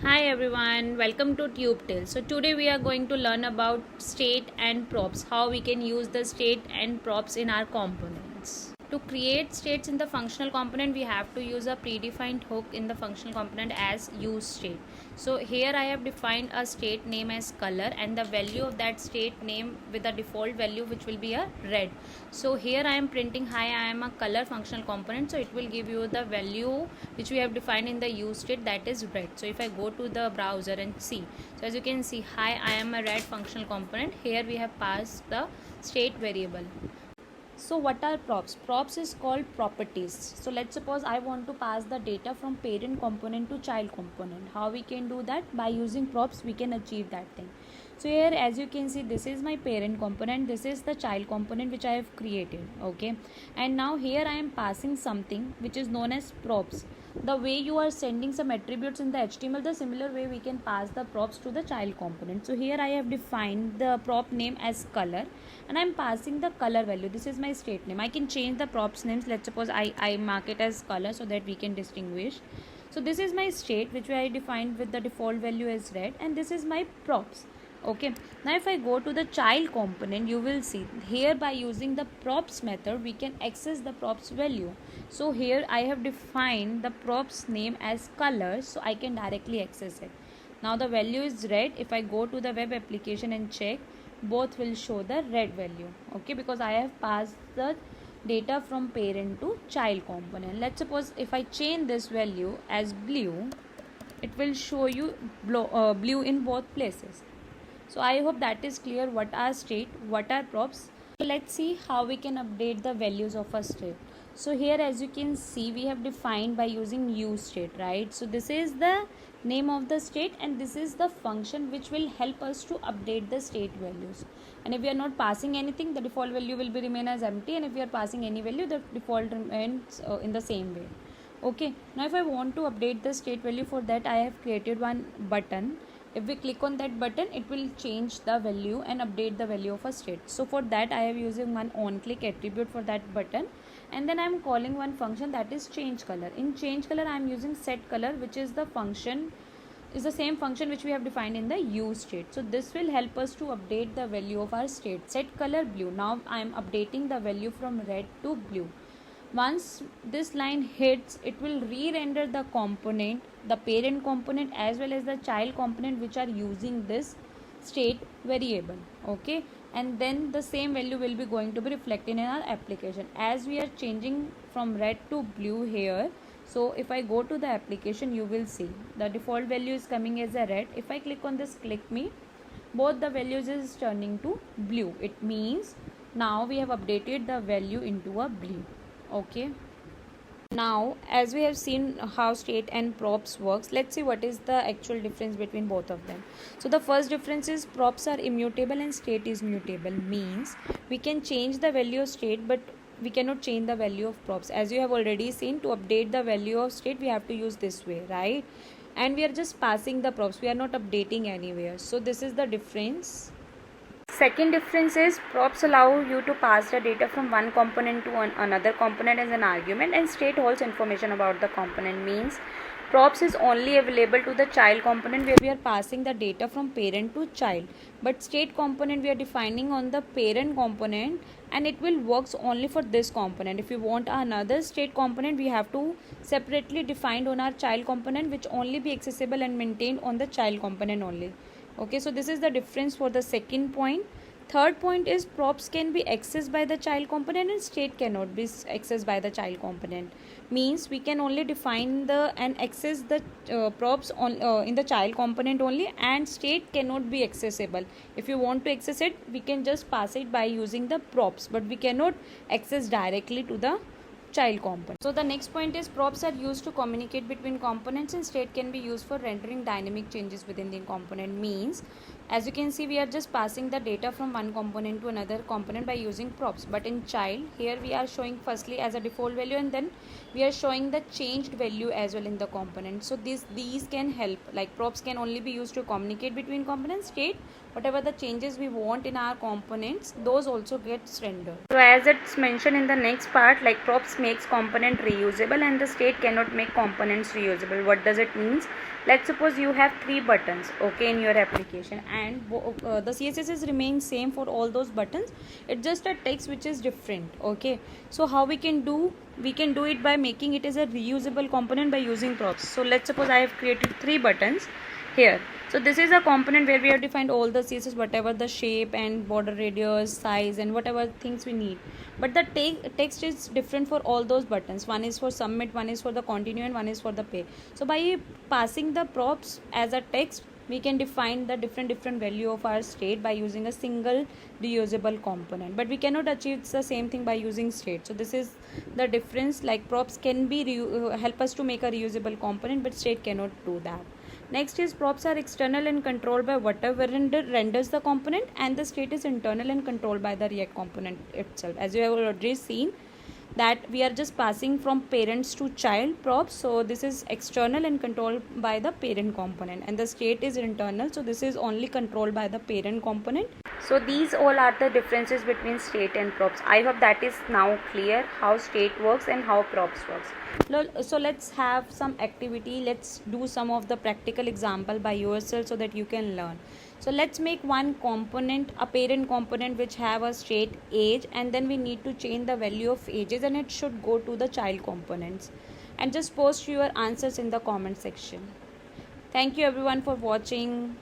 Hi everyone, welcome to TubeTale. So today we are going to learn about state and props, how we can use the state and props in our components. To create states in the functional component, we have to use a predefined hook in the functional component as useState. So here I have defined a state name as color and the value of that state name with the default value which will be a red. So here I am printing hi, I am a color functional component, so it will give you the value which we have defined in the useState, that is red. So if I go to the browser and see, so as you can see, hi, I am a red functional component. Here we have passed the state variable. So what are props? Props is called properties. So let's suppose I want to pass the data from parent component to child component. How we can do that? By using props we can achieve that thing. So here as you can see, this is my parent component, this is the child component which I have created, okay, and now here I am passing something which is known as props. The way you are sending some attributes in the HTML, the similar way we can pass the props to the child component. So here I have defined the prop name as color and I'm passing the color value. This is my state name. I can change the props names. Let's suppose I mark it as color so that we can distinguish. So this is my state which I defined with the default value as red, and this is my props. Okay, now if I go to the child component, you will see here by using the props method we can access the props value. So here I have defined the props name as color, so I can directly access it. Now the value is red. If I go to the web application and check, both will show the red value, okay, because I have passed the data from parent to child component. Let's suppose if I change this value as blue, it will show you blue in both places. So I hope that is clear what are state, what are props. So let's see how we can update the values of a state. So here as you can see, we have defined by using useState, right? So this is the name of the state and this is the function which will help us to update the state values. And if we are not passing anything, the default value will be remain as empty, and if we are passing any value, the default remains in the same way. Okay, now if I want to update the state value, for that I have created one button. If we click on that button, it will change the value and update the value of a state. So for that I am using one on click attribute for that button, and then I am calling one function that is change color. In change color I am using set color, which is the function, is the same function which we have defined in the use state. So this will help us to update the value of our state. Set color blue. Now I am updating the value from red to blue. Once this line hits, it will re-render the component, the parent component as well as the child component which are using this state variable, okay, and then the same value will be going to be reflected in our application. As we are changing from red to blue here, so if I go to the application, you will see the default value is coming as a red. If I click on this click me, both the values is turning to blue. It means now we have updated the value into a blue. Okay, now as we have seen how state and props works, let's see what is the actual difference between both of them. So the first difference is props are immutable and state is mutable. Means we can change the value of state, but we cannot change the value of props. As you have already seen, to update the value of state we have to use this way, right? And we are just passing the props, we are not updating anywhere. So this is the difference. Second difference is props allow you to pass the data from one component to another component as an argument, and state holds information about the component. Means props is only available to the child component where we are passing the data from parent to child, but state component we are defining on the parent component and it will works only for this component. If you want another state component, we have to separately define on our child component, which only be accessible and maintained on the child component only. Okay, so this is the difference for the second point. Third point is props can be accessed by the child component and state cannot be accessed by the child component. Means we can only define the and access the props on in the child component only, and state cannot be accessible. If you want to access it, we can just pass it by using the props, but we cannot access directly to the child component. So the next point is props are used to communicate between components, and state can be used for rendering dynamic changes within the component. Means as you can see, we are just passing the data from one component to another component by using props, but in child here we are showing firstly as a default value and then we are showing the changed value as well in the component. So these can help, like props can only be used to communicate between components, state whatever the changes we want in our components, those also gets rendered. So as it's mentioned in the next part, like props makes component reusable and the state cannot make components reusable. What does it means? Let's suppose you have 3 buttons, okay, in your application, and the CSS is remain same for all those buttons. It's just a text which is different, okay. So how we can do it by making it as a reusable component by using props. So let's suppose I have created 3 buttons here. So this is a component where we have defined all the CSS, whatever the shape and border radius, size, and whatever things we need. But the text is different for all those buttons. One is for submit, one is for the continue, and one is for the pay. So by passing the props as a text, we can define the different value of our state by using a single reusable component. But we cannot achieve the same thing by using state. So this is the difference. Like props can be help us to make a reusable component, but state cannot do that. Next is props are external and controlled by whatever renders the component, and the state is internal and controlled by the React component itself. As you have already seen that we are just passing from parents to child props, so this is external and controlled by the parent component, and the state is internal, so this is only controlled by the parent component. So these all are the differences between state and props. I hope that is now clear how state works and how props works. So let's have some activity. Let's do some of the practical example by yourself so that you can learn. So let's make one component, a parent component, which have a state age, and then we need to change the value of ages, and it should go to the child components. And just post your answers in the comment section. Thank you everyone for watching.